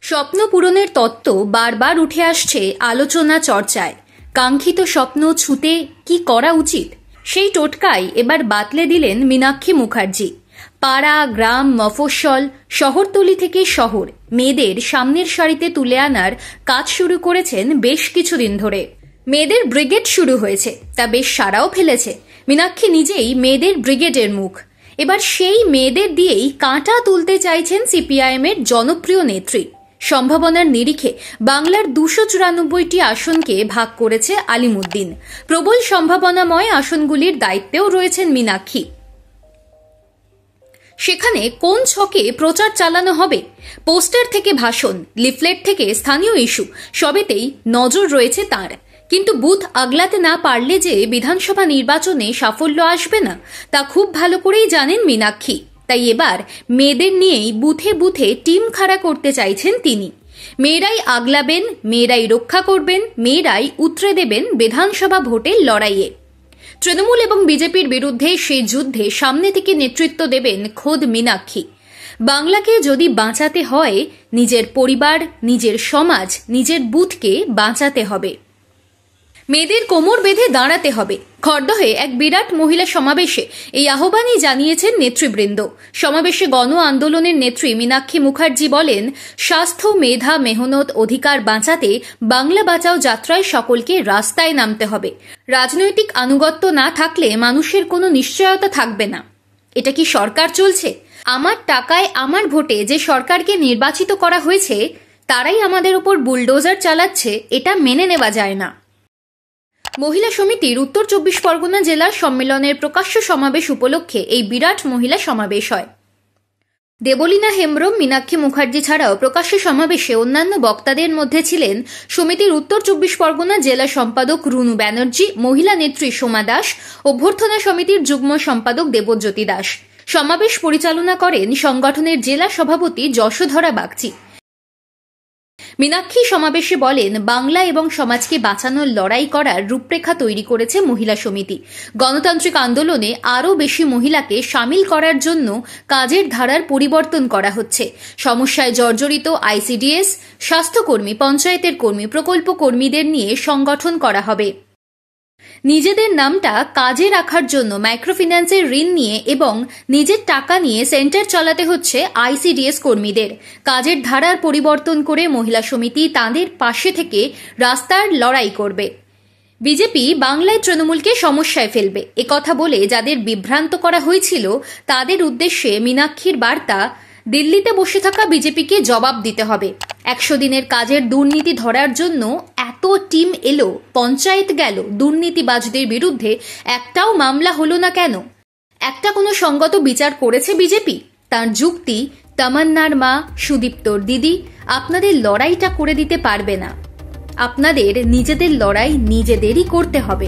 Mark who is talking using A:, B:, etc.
A: স্বপ্ন পূরণের তত্ত্ব বারবার উঠে আসছে আলোচনা চর্চায়। কাঙ্ক্ষিত স্বপ্ন ছুঁতে কি করা উচিত, সেই টোটকায় এবার বাতলে দিলেন মীনাক্ষী মুখার্জি। পাড়া, গ্রাম, মফস্বল, শহরতলি থেকে শহর মেয়েদের সামনের সারিতে তুলে আনার কাজ শুরু করেছেন বেশ কিছুদিন ধরে। মেয়েদের ব্রিগেড শুরু হয়েছে, তা বেশ সাড়াও ফেলেছে। মীনাক্ষী নিজেই মেয়েদের ব্রিগেডের মুখ। এবার সেই মেয়েদের দিয়েই কাঁটা তুলতে চাইছেন সিপিআইএমের জনপ্রিয় নেত্রী। সম্ভাবনার নিরিখে বাংলার 294টি আসনকে ভাগ করেছে আলিমুদ্দিন। প্রবল সম্ভাবনাময় আসনগুলির দায়িত্বেও রয়েছেন মীনাক্ষী। সেখানে কোন ছকে প্রচার চালানো হবে, পোস্টার থেকে ভাষণ, লিফলেট থেকে স্থানীয় ইস্যু, সবেতেই নজর রয়েছে তাঁর। কিন্তু বুথ আগলাতে না পারলে যে বিধানসভা নির্বাচনে সাফল্য আসবে না, তা খুব ভালো করেই জানেন মীনাক্ষী। তাই এবার মেয়েদের নিয়েই বুথে বুথে টিম খাড়া করতে চাইছেন তিনি। মেয়েরাই আগলাবেন, মেয়েরাই রক্ষা করবেন, মেয়েরাই উতরে দেবেন বিধানসভা ভোটের লড়াইয়ে। তৃণমূল এবং বিজেপির বিরুদ্ধে সেই যুদ্ধে সামনে থেকে নেতৃত্ব দেবেন খোদ মীনাক্ষী। বাংলাকে যদি বাঁচাতে হয়, নিজের পরিবার, নিজের সমাজ, নিজের বুথকে বাঁচাতে হবে। মেয়েদের কোমর বেঁধে দাঁড়াতে হবে। খড়দহে এক বিরাট মহিলা সমাবেশে এই আহ্বানই জানিয়েছেন নেতৃবৃন্দ। সমাবেশে গণ আন্দোলনের নেত্রী মীনাক্ষী মুখার্জি বলেন, স্বাস্থ্য, মেধা, মেহনত, অধিকার বাঁচাতে বাংলা বাঁচাও যাত্রায় সকলকে রাস্তায় নামতে হবে। রাজনৈতিক আনুগত্য না থাকলে মানুষের কোনো নিশ্চয়তা থাকবে না। এটা কি সরকার চলছে? আমার টাকায় আমার ভোটে যে সরকারকে নির্বাচিত করা হয়েছে, তারাই আমাদের উপর বুলডোজার চালাচ্ছে, এটা মেনে নেওয়া যায় না। মহিলা সমিতির উত্তর 24 পরগনা জেলার সম্মেলনের প্রকাশ্য সমাবেশ উপলক্ষে এই বিরাট মহিলা সমাবেশ হয়। দেবলীনা হেমব্রম, মীনাক্ষী মুখার্জি ছাড়াও প্রকাশ্য সমাবেশে অন্যান্য বক্তাদের মধ্যে ছিলেন সমিতির উত্তর 24 পরগনা জেলা সম্পাদক রুনু ব্যানার্জি, মহিলা নেত্রী সোমা দাস, অভ্যর্থনা সমিতির যুগ্ম সম্পাদক দেবজ্যোতি দাস। সমাবেশ পরিচালনা করেন সংগঠনের জেলা সভাপতি যশোধরা বাগচি। মীনাক্ষী সমাবেশে বলেন, বাংলা এবং সমাজকে বাঁচানোর লড়াই করার রূপরেখা তৈরি করেছে মহিলা সমিতি। গণতান্ত্রিক আন্দোলনে আরও বেশি মহিলাকে সামিল করার জন্য কাজের ধারার পরিবর্তন করা হচ্ছে। সমস্যায় জর্জরিত আইসিডিএস, স্বাস্থ্যকর্মী, পঞ্চায়েতের কর্মী, প্রকল্প কর্মীদের নিয়ে সংগঠন করা হবে। নিজেদের নামটা কাজে রাখার জন্য মাইক্রোফিন্যান্সের ঋণ নিয়ে এবং নিজের টাকা নিয়ে সেন্টার চালাতে হচ্ছে আইসিডিএস কর্মীদের। কাজের ধারার পরিবর্তন করে মহিলা সমিতি তাঁদের পাশে থেকে রাস্তার লড়াই করবে। বিজেপি বাংলায় তৃণমূলকে সমস্যায় ফেলবে, একথা বলে যাদের বিভ্রান্ত করা হয়েছিল তাদের উদ্দেশ্যে মীনাক্ষীর বার্তা, দিল্লিতে বসে থাকা বিজেপিকে জবাব দিতে হবে। 100 দিনের কাজের দুর্নীতি ধরার জন্য এত টিম এলো, পঞ্চায়েত গেল, দুর্নীতিবাজদের বিরুদ্ধে একটাও মামলা হলো না কেন? একটা কোনো সঙ্গত বিচার করেছে বিজেপি? তার যুক্তি, তামান্নার মা, সুদীপ্তর দিদি আপনাদের লড়াইটা করে দিতে পারবে না। আপনাদের নিজেদের লড়াই নিজেদেরই করতে হবে।